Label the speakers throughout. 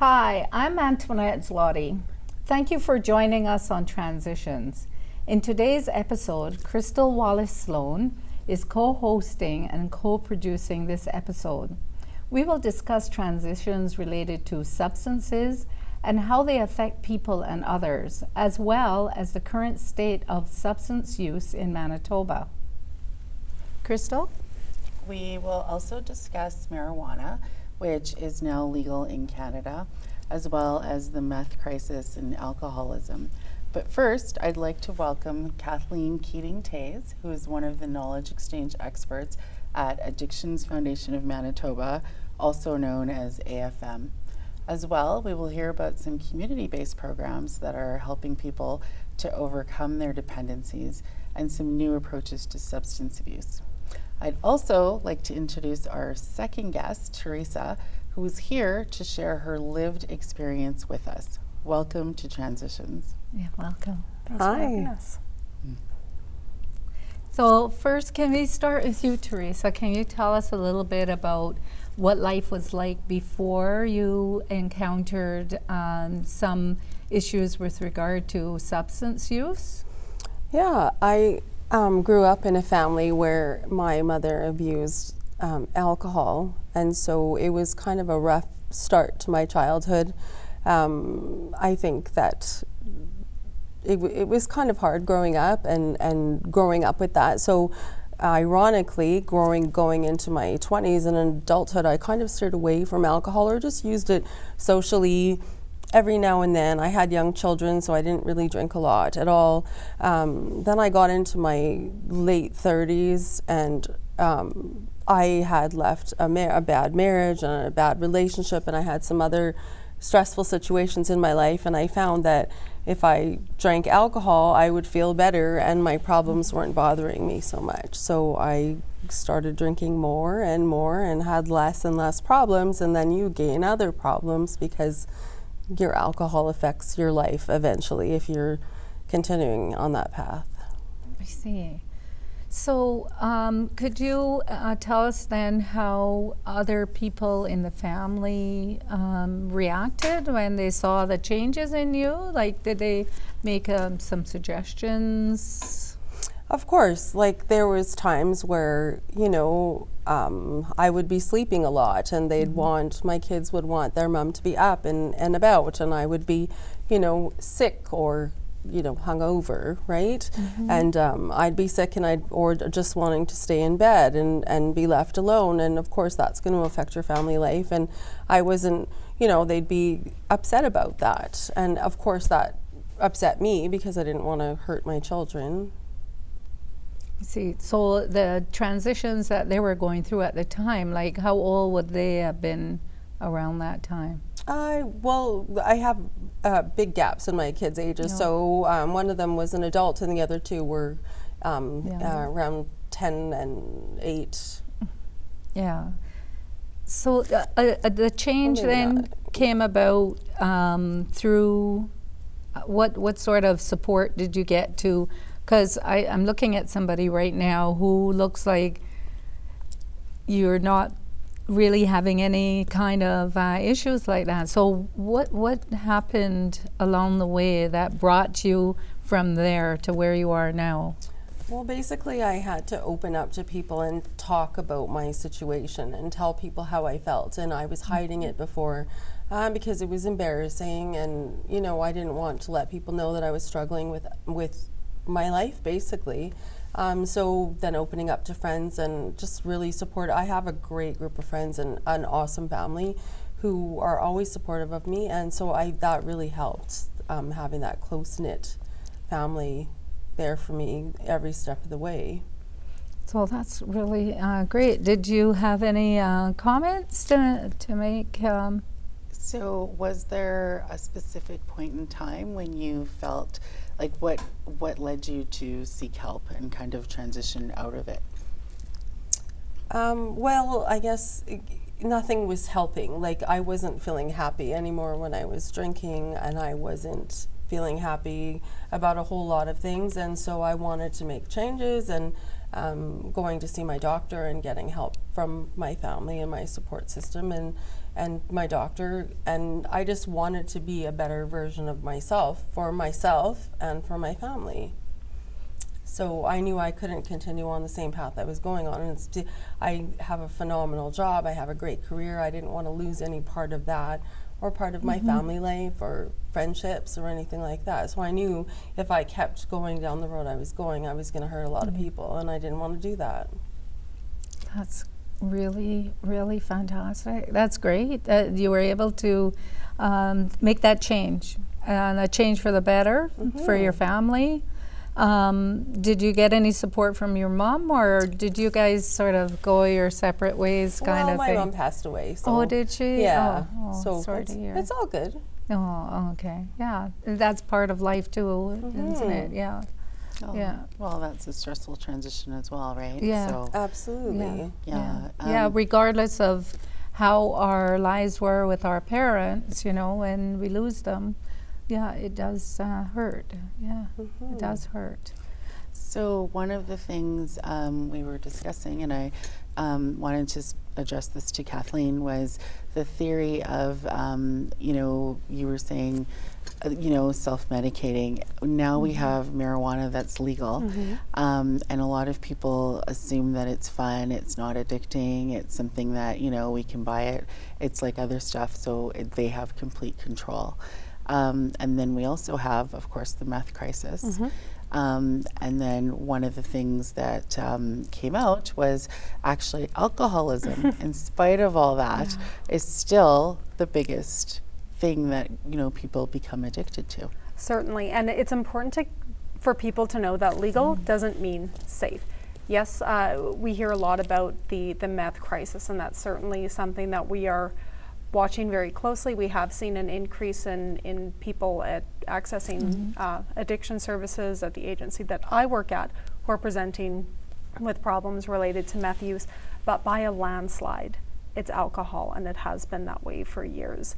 Speaker 1: Hi, I'm Antoinette Zloty. Thank you for joining us on Transitions. In today's episode, Crystal Wallace Sloan is co-hosting and co-producing this episode. We will discuss transitions related to substances and how they affect people and others, as well as the current state of substance use in Manitoba. Crystal?
Speaker 2: We will also discuss marijuana, which is now legal in Canada, as well as the meth crisis and alcoholism. But first, I'd like to welcome Kathleen Keating-Tays, who is one of the knowledge exchange experts at Addictions Foundation of Manitoba, also known as AFM. As well, we will hear about some community-based programs that are helping people to overcome their dependencies and some new approaches to substance abuse. I'd also like to introduce our second guest, Teresa, who is here to share her lived experience with us. Welcome to Transitions.
Speaker 1: Yeah, welcome.
Speaker 3: Thanks for having us.
Speaker 1: So first, can we start with you, Teresa? Can you tell us a little bit about what life was like before you encountered some issues with regard to substance use?
Speaker 3: Yeah, I grew up in a family where my mother abused alcohol, and so it was kind of a rough start to my childhood. I think that it was kind of hard growing up and growing up with that. So ironically, going into my 20s and adulthood, I kind of steered away from alcohol or just used it socially every now and then. I had young children, so I didn't really drink a lot at all. Then I got into my late 30s, and I had left a bad marriage and a bad relationship, and I had some other stressful situations in my life, and I found that if I drank alcohol, I would feel better and my problems weren't bothering me so much. So I started drinking more and had less and less problems, and then you gain other problems because your alcohol affects your life eventually if you're continuing on that path.
Speaker 1: I see. So could you tell us then how other people in the family reacted when they saw the changes in you? Like, did they make some suggestions?
Speaker 3: Of course, like there was times where, I would be sleeping a lot, and my kids would want their mom to be up and about, and I would be, sick or hungover, right? And I'd be sick or just wanting to stay in bed and be left alone. And of course that's going to affect your family life. And I wasn't, they'd be upset about that. And of course that upset me because I didn't want to hurt my children.
Speaker 1: See, so the transitions that they were going through at the time, like how old would they have been around that time?
Speaker 3: I have big gaps in my kids' ages.
Speaker 1: Yeah.
Speaker 3: So one of them was an adult, and the other two were around 10 and 8.
Speaker 1: Yeah. So the change
Speaker 3: Maybe
Speaker 1: then
Speaker 3: not.
Speaker 1: came about through what sort of support did you get to? Because I'm looking at somebody right now who looks like you're not really having any kind of issues like that. So what happened along the way that brought you from there to where you are now?
Speaker 3: Well, basically I had to open up to people and talk about my situation and tell people how I felt, and I was hiding it before because it was embarrassing, and I didn't want to let people know that I was struggling with my life basically. So then opening up to friends and just really support. I have a great group of friends and an awesome family who are always supportive of me, and so that really helped, having that close-knit family there for me every step of the way.
Speaker 1: So that's really great. Did you have any comments to make?
Speaker 2: So was there a specific point in time when you felt like what led you to seek help and kind of transition out of it?
Speaker 3: Well, I guess nothing was helping. Like I wasn't feeling happy anymore when I was drinking, and I wasn't feeling happy about a whole lot of things, and so I wanted to make changes, and going to see my doctor and getting help from my family and my support system and my doctor, and I just wanted to be a better version of myself and for my family. So I knew I couldn't continue on the same path I was going on, and I have a phenomenal job, I have a great career, I didn't want to lose any part of that or part of my family life or friendships or anything like that. So I knew if I kept going down the road I was going to hurt a lot of people, and I didn't want to do that.
Speaker 1: That's really, really fantastic. That's great that you were able to make that change, and a change for the better for your family. Did you get any support from your mom, or did you guys sort of go your separate ways kind of
Speaker 3: my
Speaker 1: thing?
Speaker 3: mom passed away. So
Speaker 1: Oh, did she?
Speaker 3: Yeah.
Speaker 1: Oh,
Speaker 3: So
Speaker 1: sorry to hear.
Speaker 3: it's all good.
Speaker 1: Oh, okay. Yeah, that's part of life too, isn't it? Yeah.
Speaker 2: Oh,
Speaker 1: Yeah.
Speaker 2: Well, that's a stressful transition as well, right?
Speaker 1: Yeah.
Speaker 2: So,
Speaker 3: Absolutely.
Speaker 2: yeah.
Speaker 1: Yeah, regardless of how our lives were with our parents, you know, when we lose them, yeah, it does hurt. Yeah, it does hurt.
Speaker 2: So one of the things we were discussing, and I wanted to address this to Kathleen, was the theory of, you were saying, self-medicating. Now we have marijuana that's legal, and a lot of people assume that it's fun, it's not addicting, it's something that, we can buy it. It's like other stuff, so they have complete control. And then we also have, of course, the meth crisis. And then one of the things that came out was actually alcoholism, in spite of all that, is still the biggest thing that, people become addicted to.
Speaker 4: Certainly, and it's important for people to know that legal doesn't mean safe. Yes, we hear a lot about the meth crisis, and that's certainly something that we are watching very closely. We have seen an increase in people accessing addiction services at the agency that I work at, who are presenting with problems related to meth use, but by a landslide, it's alcohol, and it has been that way for years.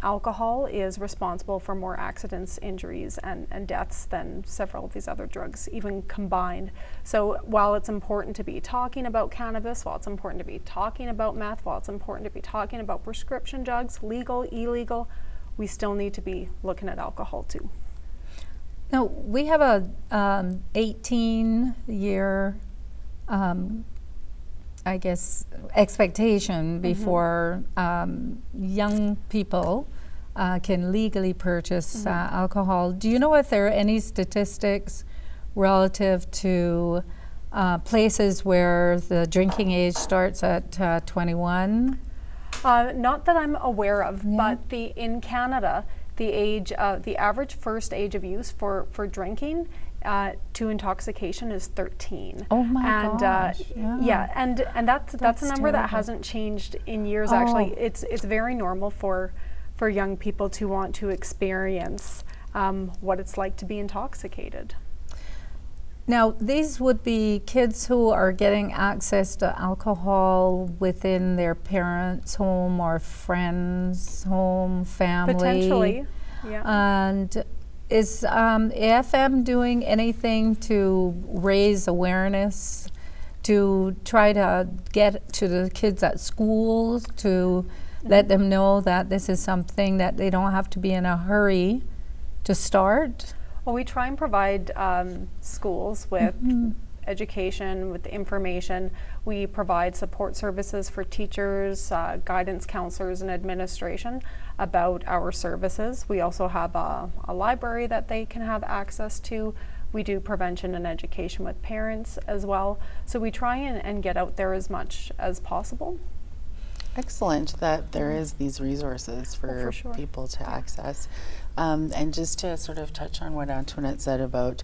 Speaker 4: Alcohol is responsible for more accidents, injuries, and deaths than several of these other drugs, even combined. So while it's important to be talking about cannabis, while it's important to be talking about meth, while it's important to be talking about prescription drugs, legal, illegal, we still need to be looking at alcohol too.
Speaker 1: Now, we have a 18-year expectation before young people can legally purchase alcohol. Do you know if there are any statistics relative to places where the drinking age starts at 21?
Speaker 4: Not that I'm aware of, but in Canada, the average first age of use for drinking to intoxication is 13.
Speaker 1: Oh my gosh!
Speaker 4: And that's a number that
Speaker 1: terrible.
Speaker 4: hasn't changed in years. Actually, it's very normal for young people to want to experience what it's like to be intoxicated.
Speaker 1: Now, these would be kids who are getting access to alcohol within their parents' home or friends' home, family.
Speaker 4: Potentially, yeah.
Speaker 1: And is AFM doing anything to raise awareness, to try to get to the kids at schools, to let them know that this is something that they don't have to be in a hurry to start?
Speaker 4: Well, we try and provide schools with education, with information. We provide support services for teachers, guidance counselors, and administration about our services. We also have a library that they can have access to. We do prevention and education with parents as well. So we try and get out there as much as possible.
Speaker 2: Excellent that there is these resources for
Speaker 4: sure.
Speaker 2: people to access. And just to sort of touch on what Antoinette said about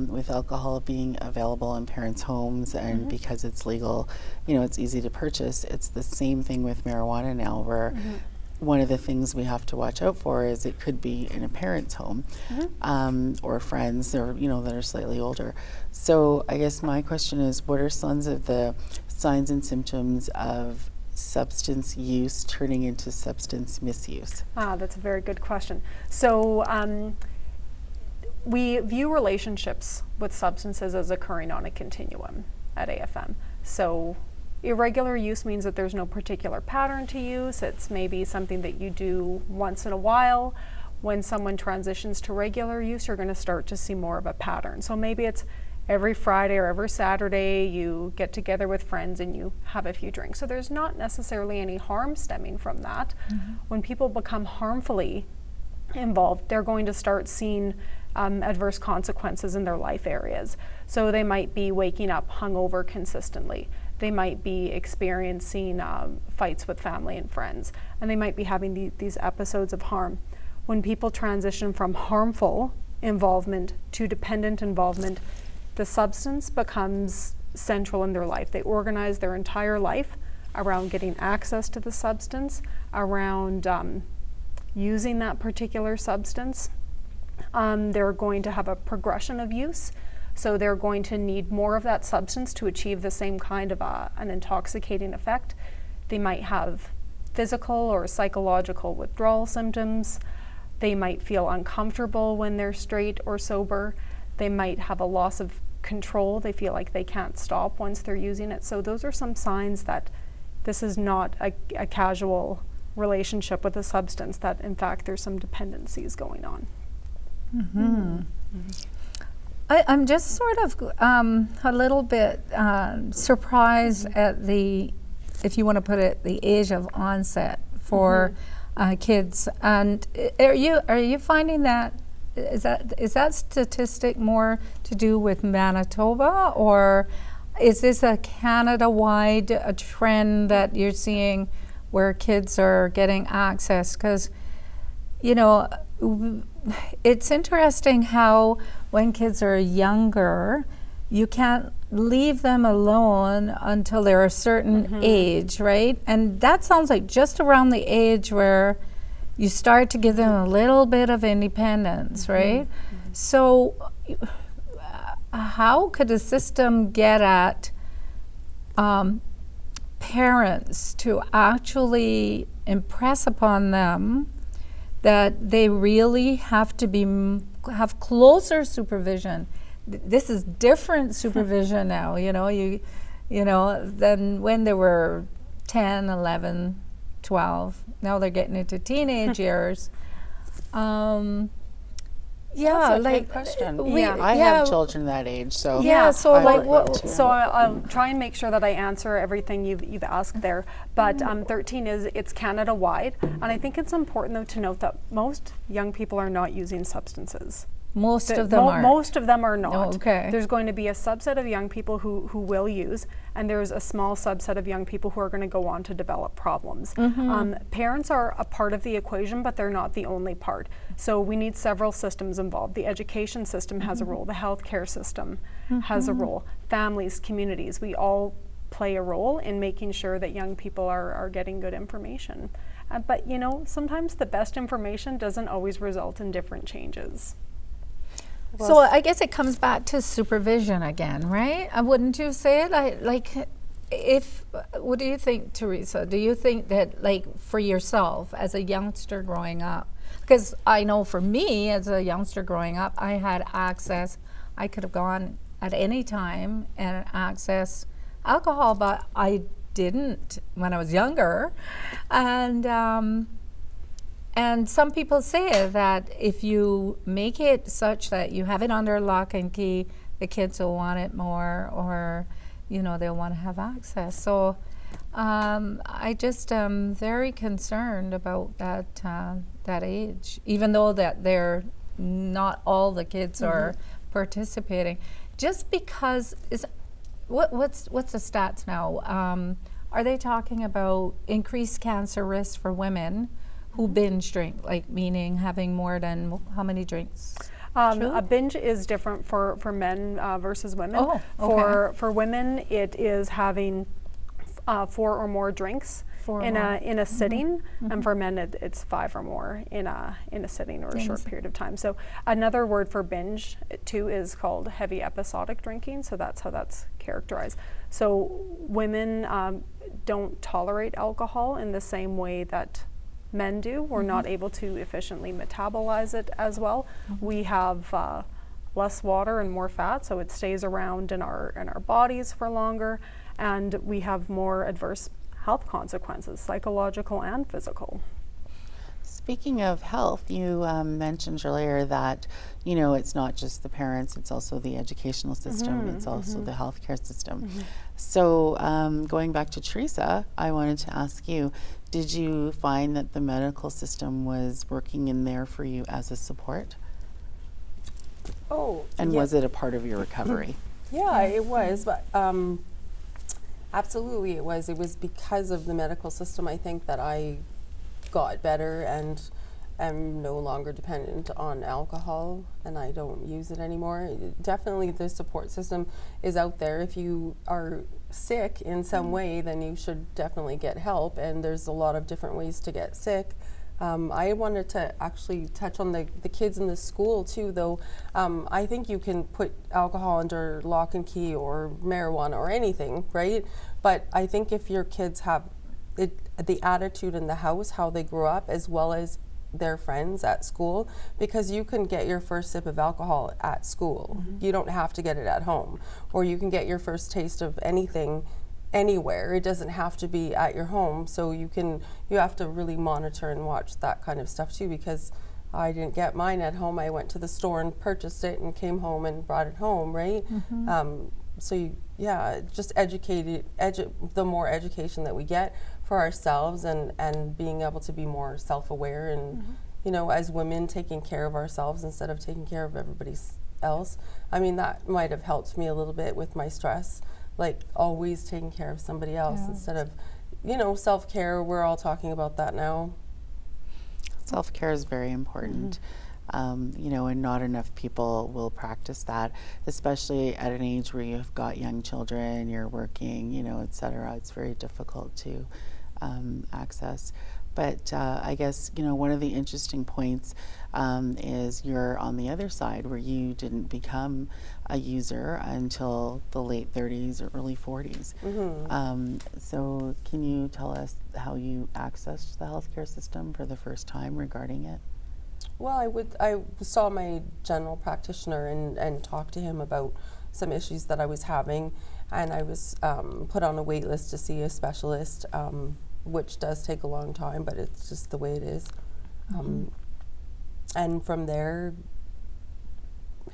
Speaker 2: with alcohol being available in parents' homes and because it's legal, it's easy to purchase. It's the same thing with marijuana now, where one of the things we have to watch out for is it could be in a parent's home or friends or, that are slightly older. So I guess my question is, what are some of the signs and symptoms of substance use turning into substance misuse?
Speaker 4: That's a very good question. So we view relationships with substances as occurring on a continuum at AFM. So irregular use means that there's no particular pattern to use. It's maybe something that you do once in a while. When someone transitions to regular use, you're going to start to see more of a pattern. So maybe it's every Friday or every Saturday you get together with friends and you have a few drinks. So there's not necessarily any harm stemming from that. When people become harmfully involved, they're going to start seeing adverse consequences in their life areas. So they might be waking up hungover consistently. They might be experiencing fights with family and friends, and they might be having these episodes of harm. When people transition from harmful involvement to dependent involvement, the substance becomes central in their life. They organize their entire life around getting access to the substance, around using that particular substance. They're going to have a progression of use, so they're going to need more of that substance to achieve the same kind of an intoxicating effect. They might have physical or psychological withdrawal symptoms. They might feel uncomfortable when they're straight or sober. They might have a loss of control. They feel like they can't stop once they're using it. So those are some signs that this is not a casual relationship with a substance, that in fact there's some dependencies going on.
Speaker 1: I'm just sort of a little bit surprised at the, if you want to put it, the age of onset for kids. And are you finding that is that statistic more to do with Manitoba, or is this a Canada-wide trend that you're seeing where kids are getting access? Because, you know, it's interesting how when kids are younger, you can't leave them alone until they're a certain age, right? And that sounds like just around the age where you start to give them a little bit of independence, right? So how could a system get at parents to actually impress upon them that they really have to have closer supervision? This is different supervision now, you know, than when they were 10, 11, 12. Now they're getting into teenage years.
Speaker 2: That's a great question. I have children that age, so
Speaker 1: so
Speaker 2: I
Speaker 1: like
Speaker 2: would
Speaker 1: what?
Speaker 2: love to.
Speaker 4: So I'll try and make sure that I answer everything you've asked there. But 13 it's Canada-wide, and I think it's important though to note that most young people are not using substances.
Speaker 1: Most of them are.
Speaker 4: Most of them are not.
Speaker 1: Oh, okay.
Speaker 4: There's going to be a subset of young people who will use, and there's a small subset of young people who are going to go on to develop problems. Parents are a part of the equation, but they're not the only part. So we need several systems involved. The education system has a role. The healthcare system has a role. Families, communities, we all play a role in making sure that young people are getting good information. But you know, sometimes the best information doesn't always result in different changes.
Speaker 1: So I guess it comes back to supervision again, right? Wouldn't you say it? What do you think, Teresa? Do you think that, like, for yourself as a youngster growing up, because I know for me as a youngster growing up, I had access. I could have gone at any time and access alcohol, but I didn't when I was younger. And some people say that if you make it such that you have it under lock and key, the kids will want it more, or, you know, they'll want to have access. So I just am very concerned about that age, even though that they're not all the kids are participating. Just because what's the stats now? Are they talking about increased cancer risk for women who binge drink, like meaning having more than how many drinks?
Speaker 4: A binge is different for men versus women.
Speaker 1: Oh, okay.
Speaker 4: For women, it is having 4 or more drinks in a sitting, and for men, it's 5 or more in a sitting or a short period of time. So another word for binge too is called heavy episodic drinking. So that's how that's characterized. So women don't tolerate alcohol in the same way that men do. We're not able to efficiently metabolize it as well. We have less water and more fat, so it stays around in our bodies for longer, and we have more adverse health consequences, psychological and physical.
Speaker 2: Speaking of health, you mentioned earlier that, you know, it's not just the parents, it's also the educational system, it's also the healthcare system. So going back to Teresa, I wanted to ask you, did you find that the medical system was working in there for you as a support?
Speaker 3: Oh,
Speaker 2: And was it a part of your recovery?
Speaker 3: yeah, it was, but absolutely it was. It was because of the medical system, I think, that I got better and am no longer dependent on alcohol, and I don't use it anymore. Definitely the support system is out there. If you are sick in some way, then you should definitely get help, and there's a lot of different ways to get sick. I wanted to actually touch on the kids in the school too, though. I think you can put alcohol under lock and key or marijuana or anything, right? But I think if your kids have the attitude in the house, how they grew up, as well as their friends at school, because you can get your first sip of alcohol at school. You don't have to get it at home. Or you can get your first taste of anything anywhere. It doesn't have to be at your home. So you have to really monitor and watch that kind of stuff too, because I didn't get mine at home. I went to the store and purchased it and came home and brought it home, right? So just the more education that we get for ourselves, and being able to be more self-aware, and you know, as women, taking care of ourselves instead of taking care of everybody else. I mean, that might have helped me a little bit with my stress, like always taking care of somebody else instead of, you know, self-care. We're all talking about that now.
Speaker 2: Self-care is very important. You know, and not enough people will practice that, especially at an age where you've got young children, you're working, you know, et cetera. It's very difficult to access. But I guess, you know, one of the interesting points is you're on the other side, where you didn't become a user until the late 30s or early 40s. So can you tell us how you accessed the healthcare system for the first time regarding it?
Speaker 3: Well, I saw my general practitioner and talked to him about some issues that I was having, and I was put on a wait list to see a specialist, which does take a long time, but it's just the way it is. And from there,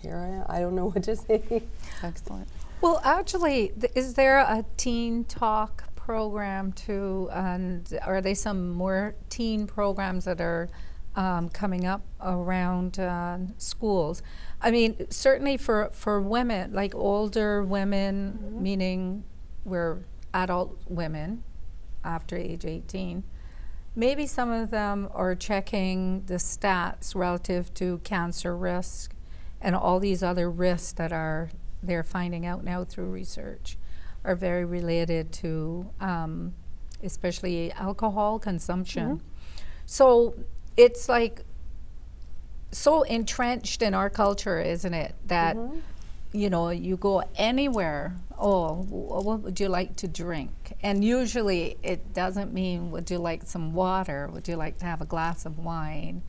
Speaker 3: here I am. I don't know what to say.
Speaker 2: Excellent.
Speaker 1: Well, actually, is there a teen talk program too? And are there some more teen programs that are coming up around schools? I mean, certainly for women, like older women, meaning we're adult women after age 18, maybe some of them are checking the stats relative to cancer risk and all these other risks that they're finding out now through research are very related to especially alcohol consumption. So it's like so entrenched in our culture, isn't it, that you know, you go anywhere, what would you like to drink? And usually it doesn't mean, would you like some water? Would you like to have a glass of wine?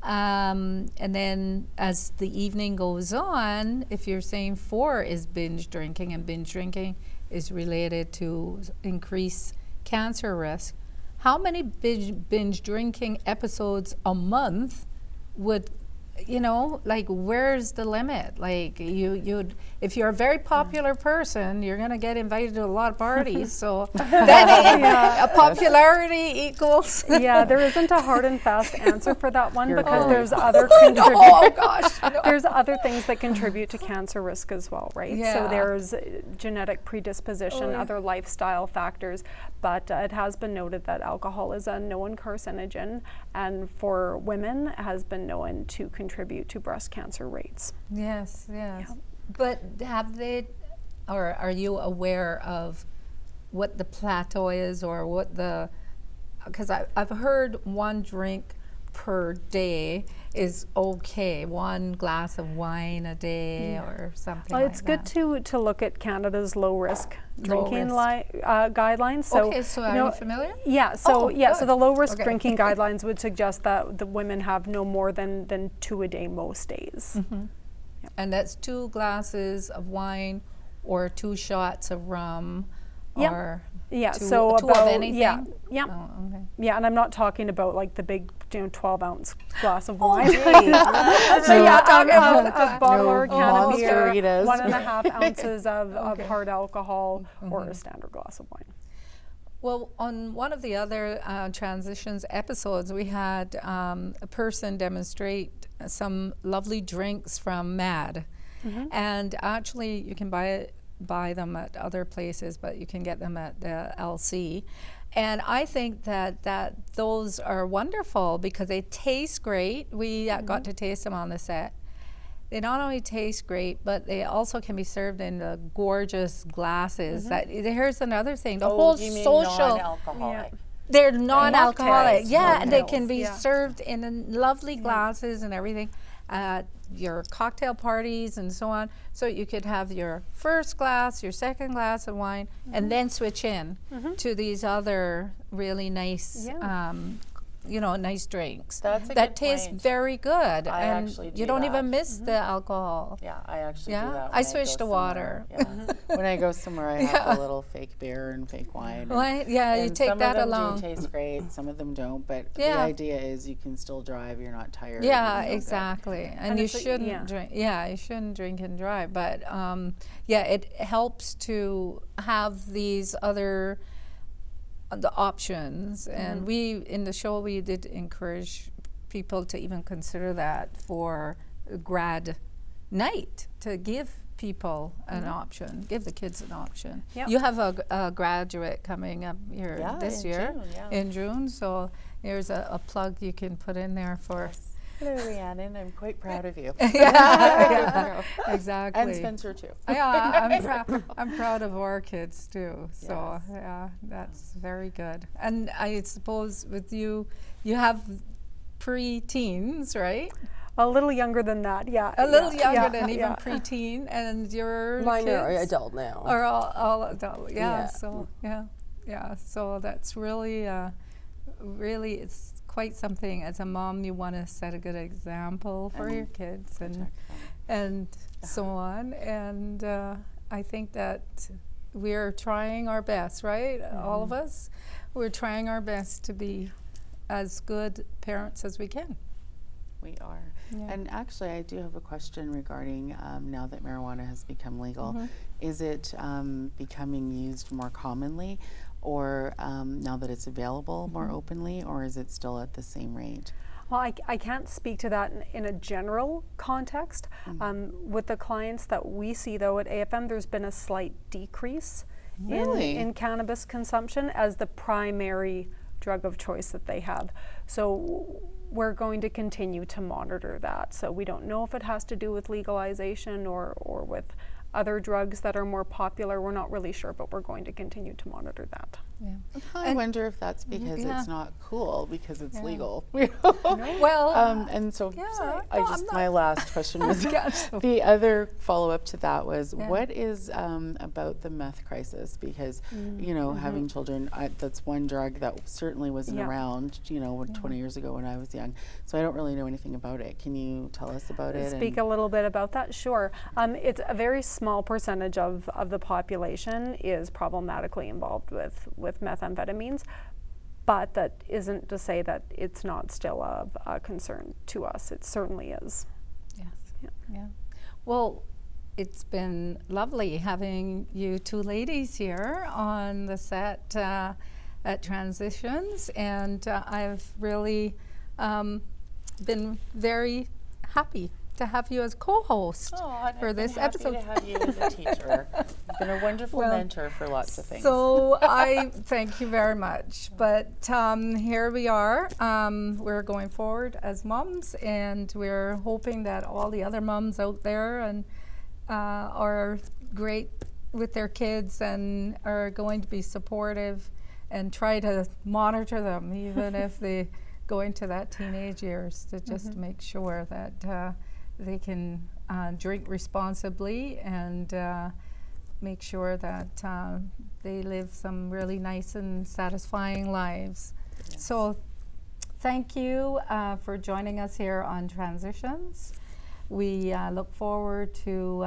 Speaker 1: And then as the evening goes on, if you're saying 4 is binge drinking, and binge drinking is related to increased cancer risk, how many binge drinking episodes a month would, you know, like, where's the limit? Like, you'd if you're a very popular person, you're gonna get invited to a lot of parties. So then popularity equals.
Speaker 4: Yeah, there isn't a hard and fast answer for that one, because there's there's other things that contribute to cancer risk as well, right?
Speaker 1: Yeah.
Speaker 4: So there's genetic predisposition, other lifestyle factors, but it has been noted that alcohol is a known carcinogen, and for women has been known to contribute to breast cancer rates.
Speaker 1: Yes. But have they, or are you aware of what the plateau is, or what the, because I've heard 1 drink per day is okay, 1 glass of wine a day or something like that.
Speaker 4: It's good to look at Canada's low risk drinking guidelines. So,
Speaker 1: okay, so are you familiar?
Speaker 4: Yeah, so so the low risk
Speaker 1: Okay.
Speaker 4: drinking guidelines would suggest that the women have no more than 2 a day most days.
Speaker 1: And that's 2 glasses of wine or 2 shots of rum
Speaker 4: Yep.
Speaker 1: or
Speaker 4: Yeah,
Speaker 1: 2,
Speaker 4: so
Speaker 1: 2
Speaker 4: about
Speaker 1: of anything?
Speaker 4: yeah.
Speaker 1: Oh, okay.
Speaker 4: Yeah, and I'm not talking about like the big 12-ounce glass of
Speaker 3: Oh,
Speaker 4: wine.
Speaker 3: geez.
Speaker 4: So yeah, a bottle or a
Speaker 2: No
Speaker 4: can of beer,
Speaker 2: Monsteritas.
Speaker 4: 1.5 ounces of hard alcohol, or a standard glass of wine.
Speaker 1: Well, on one of the other transitions episodes, we had a person demonstrate some lovely drinks from MAD. And actually, you can buy them at other places, but you can get them at the LC. And I think that those are wonderful because they taste great. We got to taste them on the set. They not only taste great, but they also can be served in the gorgeous glasses. Here's another thing: the whole
Speaker 2: you mean
Speaker 1: social.
Speaker 2: non-alcoholic?
Speaker 1: They're non-alcoholic.
Speaker 2: Mocktails.
Speaker 1: Yeah, and they can
Speaker 2: Mocktails.
Speaker 1: be served in lovely glasses and everything at your cocktail parties and so on. So you could have your first glass, your second glass of wine, and then switch in to these other really nice, nice drinks.
Speaker 2: That's a
Speaker 1: that
Speaker 2: good
Speaker 1: taste
Speaker 2: point.
Speaker 1: very good,
Speaker 2: I
Speaker 1: and
Speaker 2: actually do
Speaker 1: you don't
Speaker 2: that.
Speaker 1: even miss the alcohol.
Speaker 2: Yeah, I actually
Speaker 1: Yeah?
Speaker 2: do that.
Speaker 1: I
Speaker 2: when
Speaker 1: switch
Speaker 2: go
Speaker 1: to water.
Speaker 2: somewhere. Yeah. When I go somewhere, I have a little fake beer and fake wine.
Speaker 1: Well, yeah, you
Speaker 2: and
Speaker 1: take
Speaker 2: some
Speaker 1: that
Speaker 2: of them
Speaker 1: along.
Speaker 2: do taste great, some of them don't. But the
Speaker 1: Yeah.
Speaker 2: idea is you can still drive. You're not tired.
Speaker 1: Yeah,
Speaker 2: you feel good.
Speaker 1: exactly. And
Speaker 4: And
Speaker 1: you
Speaker 4: it's
Speaker 1: shouldn't drink. Yeah, you shouldn't drink and drive. But it helps to have these other the options. And we in the show we did encourage people to even consider that for grad night, to give people an option, give the kids an option.
Speaker 4: Yep.
Speaker 1: You have a graduate coming up here
Speaker 2: Yeah,
Speaker 1: this
Speaker 2: in
Speaker 1: year
Speaker 2: June, yeah.
Speaker 1: in June, so there's a plug you can put in there for.
Speaker 2: Hello, Rhiannon. I'm quite proud of you.
Speaker 1: Yeah, exactly.
Speaker 2: And Spencer too.
Speaker 1: Yeah, I'm proud of our kids too. So
Speaker 2: Yes.
Speaker 1: yeah, that's very good. And I suppose with you, you have pre-teens, right?
Speaker 4: A little younger than that, yeah.
Speaker 1: A little
Speaker 4: yeah,
Speaker 1: younger
Speaker 4: yeah,
Speaker 1: than even
Speaker 4: yeah.
Speaker 1: pre-teen, and your
Speaker 3: Mine are
Speaker 1: kids
Speaker 3: adult now.
Speaker 1: are all adult. Yeah.
Speaker 3: Yeah.
Speaker 1: So yeah. So that's really, really, it's quite something. As a mom, you want to set a good example for your kids and so on. And I think that we're trying our best, right? All of us, we're trying our best to be as good parents as we can.
Speaker 2: We are.
Speaker 1: Yeah.
Speaker 2: And actually, I do have a question regarding now that marijuana has become legal. Is it becoming used more commonly, or now that it's available more openly, or is it still at the same rate?
Speaker 4: Well, I can't speak to that in a general context. With the clients that we see, though, at AFM, there's been a slight decrease
Speaker 2: Really?
Speaker 4: in cannabis consumption as the primary drug of choice that they have. So we're going to continue to monitor that. So we don't know if it has to do with legalization or with other drugs that are more popular. We're not really sure, but we're going to continue to monitor that.
Speaker 1: Yeah.
Speaker 2: I wonder if that's because
Speaker 1: yeah.
Speaker 2: it's not cool because it's
Speaker 1: Yeah.
Speaker 2: legal.
Speaker 1: Well,
Speaker 2: And so
Speaker 1: yeah,
Speaker 2: sorry,
Speaker 1: no, I'm
Speaker 2: my last question was
Speaker 1: Yes.
Speaker 2: the other follow-up to that was
Speaker 1: Yeah.
Speaker 2: what is about the meth crisis? Because you know, having children, that's one drug that certainly wasn't
Speaker 4: Yeah.
Speaker 2: around 20 years ago when I was young, so I don't really know anything about it. Can you tell us about it?
Speaker 4: Speak a little bit about that? Sure. It's a very small percentage of the population is problematically involved with methamphetamines, but that isn't to say that it's not still a concern to us. It certainly is.
Speaker 1: yes.
Speaker 4: Yeah.
Speaker 1: Yeah. Well, it's been lovely having you two ladies here on the set at Transitions, and I've really been very happy to have you as co-host for this episode.
Speaker 2: To have you as a teacher. You've been a wonderful mentor for lots of things.
Speaker 1: So I thank you very much. But here we are. We're going forward as moms, and we're hoping that all the other moms out there and are great with their kids and are going to be supportive and try to monitor them, even if they go into that teenage years, to just make sure that they can drink responsibly and make sure that they live some really nice and satisfying lives.
Speaker 2: Yes.
Speaker 1: So thank you for joining us here on Transitions. We look forward to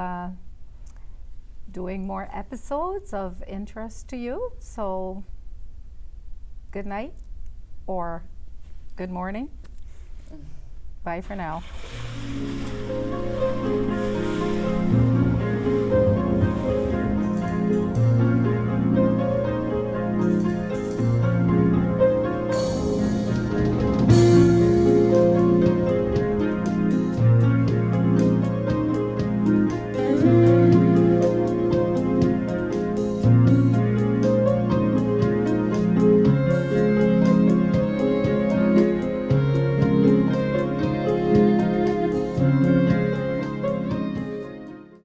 Speaker 1: doing more episodes of interest to you. So, good night or good morning. Bye for now.